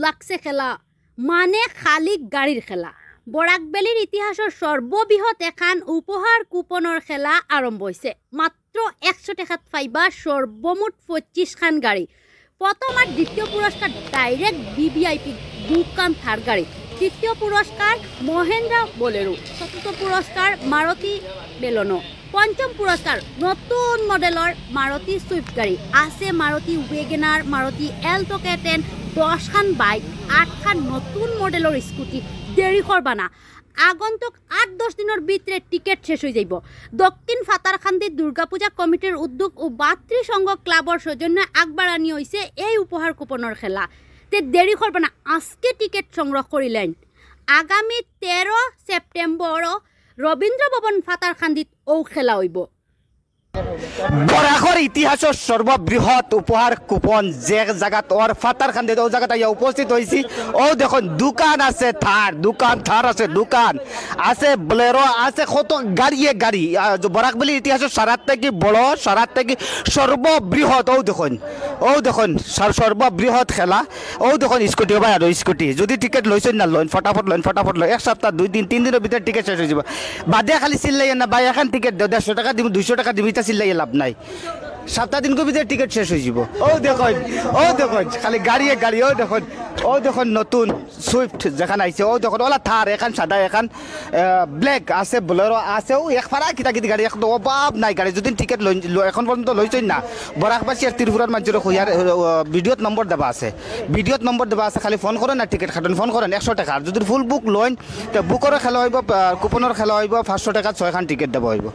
লাগছে খেলা মানে খালি গাড়ীৰ খেলা বৰাকবেলিৰ ইতিহাসৰ সৰ্ববৃহৎ এখন উপহাৰ কুপনৰ খেলা আৰম্ভ হৈছে মাত্ৰ 100 টাকাত পাইবা সৰ্বমুঠ 25 খান গাড়ী প্ৰথম আৰু দ্বিতীয় পুৰস্কাৰ ডাইৰেক্ট ভিভিআইপি দুখন থাৰ গাড়ী তৃতীয় পুৰস্কাৰ মহেন্দ্ৰ বলেৰো চতুৰ্থ পুৰস্কাৰ মাৰুতি বেলনো পঞ্চম পুৰস্কাৰ নতুন মডেলৰ মাৰুতি সুইফট গাড়ী আছে মাৰুতি ওয়েগনাৰ মাৰুতি এল্টো K10 10 খান বাইক 8 খান নতুন মডেলৰ স্কুটি দেৰি করবানা আগন্তুক 8-10 দিনের ভিতরে টিকেট শেষ হয়ে যাইব দক্ষিণ ফাতারখান্দি দুর্গা পূজা কমিটির উদ্যোগ ও বাত্রী সংঘ ক্লাবর সৌজন্যে আগবাড়ানি হয়েছে এই উপহার কুপনের খেলা তে দেরি করবানা আজকে টিকেট সংগ্রহ করিলেন আগামী 13 সেপ্টেম্বর রবীন্দ্র ভবন ফাতারখান্দিত ও খেলা হইব বরাকর ইতিহাসের সর্ববৃহৎ উপহার কুপন যে জায়গাত ওর ফাতারখান্দিত ও জায়গাটা উপস্থিত হয়েছি ও দেখুন দোকান আছে থার আছে দোকান আছে বোলেরো আছে কত গাড়ি বরাকবেলি ইতিহাসের সারাত থেকে বড় সারাত থেকে সর্ববৃহৎ ও দেখুন সর্ববৃহৎ খেলা ও দেখুন স্কুটি ভাই আর স্কুটি যদি টিকেট লইছেন না লইন ফটাফট লইন এক সপ্তাহ 2 দিন 3 দিনের ভিতরে টিকেট শেষ হয়ে যাব বাদে খালি চিল্লাই না ভাই এখন টিকেট 150 টাকা দিব 200 টাকা দিব চিল্লাই লাভ নাই সপ্তাহ দিন ভিতরে টিকেট শেষ হয়ে যাব ও দেখুন খালি গাড়ি ও দেখুন নতুন সুইফট যেখান আইছে ও দেখুন ওলা থার এখন সাদা এখন ব্ল্যাক আছে বোলেরো আছে ও এক ফারা কিতা গাড়ি এখন অভাব নাই গাড়ি যদি টিকেট এখন পর্যন্ত লইছেন না বরাকবাসী আর ত্রিপুরার মানুষের হইয়ার ভিডিওত নম্বর দেওয়া আছে খালি ফোন করেন না টিকেট কাটেন ফোন করেন 100 টাকা আর যদি ফুল বুক লইন তো বুকরও খেলা হইব কুপনের খেলা হইব 500 টাকা 6 খান টিকেট দেওয়া হইব